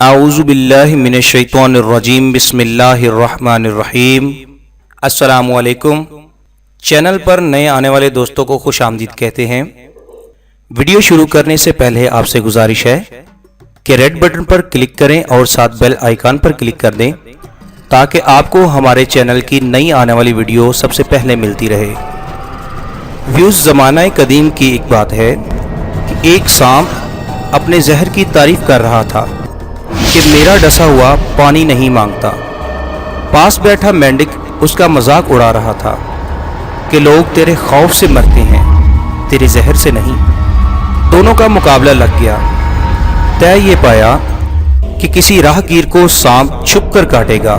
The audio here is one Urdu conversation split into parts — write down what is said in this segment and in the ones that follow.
اعوذ باللہ من الشیطان الرجیم بسم اللہ الرحمن الرحیم۔ السلام علیکم۔ چینل پر نئے آنے والے دوستوں کو خوش آمدید کہتے ہیں۔ ویڈیو شروع کرنے سے پہلے آپ سے گزارش ہے کہ ریڈ بٹن پر کلک کریں اور ساتھ بیل آئیکن پر کلک کر دیں تاکہ آپ کو ہمارے چینل کی نئی آنے والی ویڈیو سب سے پہلے ملتی رہے۔ ویوز زمانہ قدیم کی ایک بات ہے کہ ایک سانپ اپنے زہر کی تعریف کر رہا تھا کہ میرا ڈسا ہوا پانی نہیں مانگتا۔ پاس بیٹھا مینڈک اس کا مذاق اڑا رہا تھا کہ لوگ تیرے خوف سے مرتے ہیں، تیرے زہر سے نہیں۔ دونوں کا مقابلہ لگ گیا۔ طے یہ پایا کہ کسی راہ گیر کو سانپ چھپ کر کاٹے گا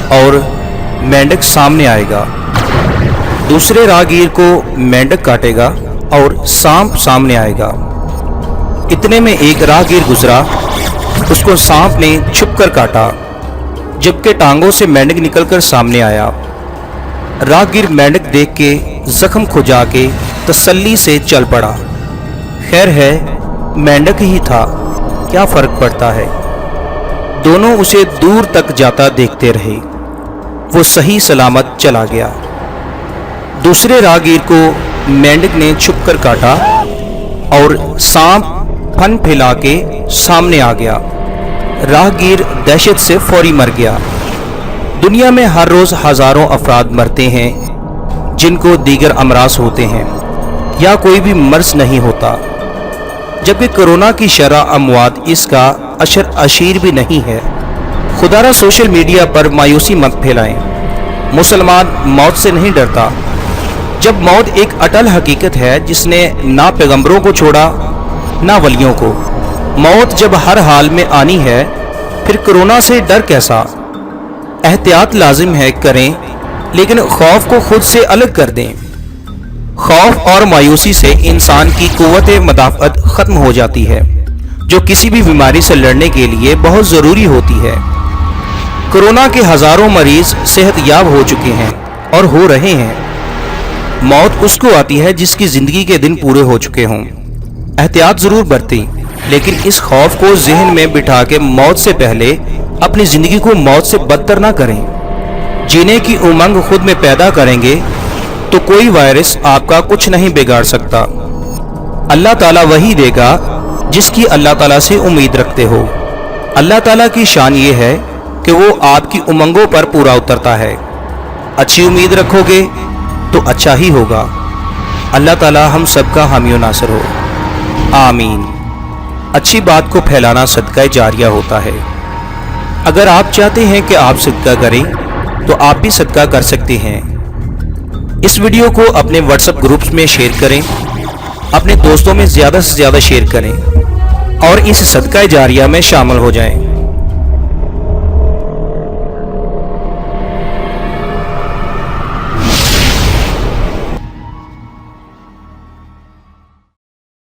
اور مینڈک سامنے آئے گا، دوسرے راہ گیر کو مینڈک کاٹے گا اور سانپ سامنے آئے گا۔ اتنے میں ایک راہ گیر گزرا، اس کو سانپ نے چھپ کر کاٹا جبکہ ٹانگوں سے مینڈک نکل کر سامنے آیا۔ راہگیر مینڈک دیکھ کے زخم کھجا کے تسلی سے چل پڑا۔ خیر ہے مینڈک ہی تھا، کیا فرق پڑتا ہے۔ دونوں اسے دور تک جاتا دیکھتے رہے۔ وہ صحیح سلامت چلا گیا۔ دوسرے راہگیر کو مینڈک نے چھپ کر کاٹا اور سانپ پھن پھیلا کے سامنے آ گیا۔ راہگیر دہشت سے فوری مر گیا۔ دنیا میں ہر روز ہزاروں افراد مرتے ہیں جن کو دیگر امراض ہوتے ہیں یا کوئی بھی مرض نہیں ہوتا، جبکہ کرونا کی شرح اموات اس کا اشر اشیر بھی نہیں ہے۔ خدا را سوشل میڈیا پر مایوسی مت پھیلائیں۔ مسلمان موت سے نہیں ڈرتا، جب موت ایک اٹل حقیقت ہے جس نے نہ پیغمبروں کو چھوڑا نہ ولیوں کو۔ موت جب ہر حال میں آنی ہے پھر کرونا سے ڈر کیسا؟ احتیاط لازم ہے کریں، لیکن خوف کو خود سے الگ کر دیں۔ خوف اور مایوسی سے انسان کی قوت مدافعت ختم ہو جاتی ہے جو کسی بھی بیماری سے لڑنے کے لیے بہت ضروری ہوتی ہے۔ کرونا کے ہزاروں مریض صحت یاب ہو چکے ہیں اور ہو رہے ہیں۔ موت اس کو آتی ہے جس کی زندگی کے دن پورے ہو چکے ہوں۔ احتیاط ضرور برتیں، لیکن اس خوف کو ذہن میں بٹھا کے موت سے پہلے اپنی زندگی کو موت سے بدتر نہ کریں۔ جینے کی امنگ خود میں پیدا کریں گے تو کوئی وائرس آپ کا کچھ نہیں بگاڑ سکتا۔ اللہ تعالیٰ وہی دے گا جس کی اللہ تعالیٰ سے امید رکھتے ہو۔ اللہ تعالیٰ کی شان یہ ہے کہ وہ آپ کی امنگوں پر پورا اترتا ہے۔ اچھی امید رکھو گے تو اچھا ہی ہوگا۔ اللہ تعالیٰ ہم سب کا حامی و ناصر ہو، آمین۔ اچھی بات کو پھیلانا صدقہ جاریہ ہوتا ہے۔ اگر آپ چاہتے ہیں کہ آپ صدقہ کریں تو آپ بھی صدقہ کر سکتے ہیں۔ اس ویڈیو کو اپنے واٹس ایپ گروپس میں شیئر کریں، اپنے دوستوں میں زیادہ سے زیادہ شیئر کریں اور اس صدقہ جاریہ میں شامل ہو جائیں۔